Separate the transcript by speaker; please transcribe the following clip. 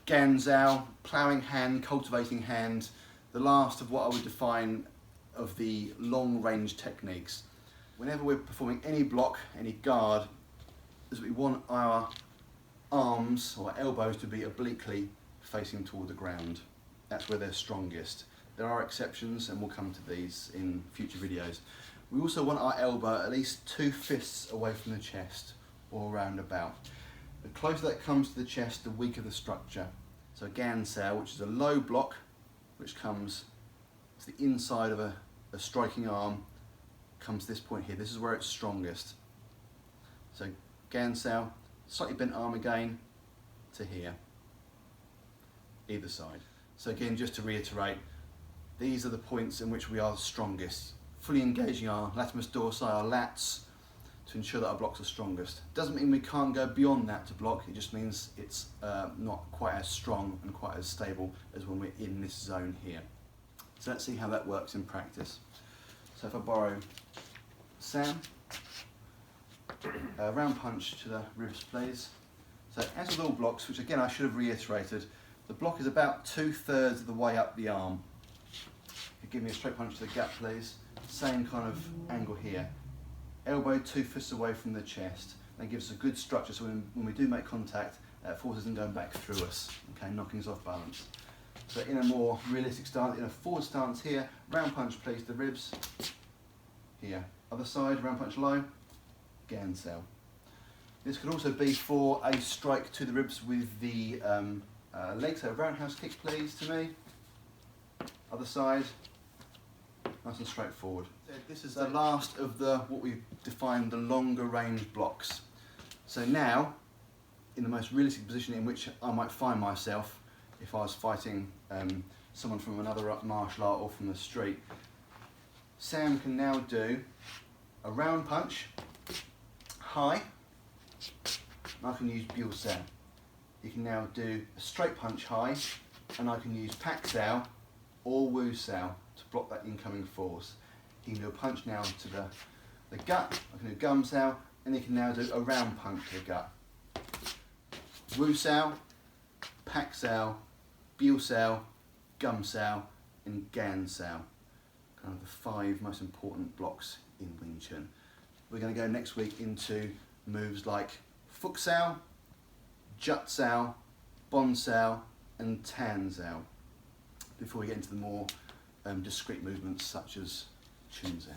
Speaker 1: Garn-Sau, ploughing hand, cultivating hand, the last of what I would define of the long range techniques. Whenever we're performing any block, any guard, is we want our arms or elbows to be obliquely facing toward the ground. That's where they're strongest. There are exceptions and we'll come to these in future videos. We also want our elbow at least 2 fists away from the chest or around about. The closer that comes to the chest, the weaker the structure. So Garn-Sau, which is a low block, which comes to the inside of a striking arm, comes to this point here. This is where it's strongest. So Garn-Sau, slightly bent arm again to here, either side. So again, just to reiterate, these are the points in which we are strongest, fully engaging our latimus dorsi, our lats, to ensure that our blocks are strongest. Doesn't mean we can't go beyond that to block, it just means it's not quite as strong and quite as stable as when we're in this zone here. So let's see how that works in practice. So if I borrow Sam, round punch to the ribs please. So as with all blocks, which again I should have reiterated, the block is about 2/3 of the way up the arm. If you give me a straight punch to the gut please, same kind of angle here. Elbow 2 fists away from the chest. That gives us a good structure so when we do make contact, force isn't going back through us, okay, knocking us off balance. So in a more realistic stance, in a forward stance here, round punch please to the ribs, here. Other side, round punch low, Garn-Sau. This could also be for a strike to the ribs with the legs, so roundhouse kick please to me. Other side, nice and straightforward. This is the last of what we've defined the longer range blocks. So now, in the most realistic position in which I might find myself if I was fighting someone from another martial art or from the street, Sam can now do a round punch, high, and I can use ploughing. You can now do a straight punch high, and I can use pak-sau or wu-sau to block that incoming force. He can do a punch now to the gut, I can do gum-sau, and he can now do a round punch to the gut. Wu-sau, pak-sau, ploughing, gum-sau, and Garn-Sau. Kind of the 5 most important blocks in Wing Chun. We're going to go next week into moves like fuk-sau, jut-sau, bon-sau, and tan-sau, before we get into the more discrete movements such as chun-sau.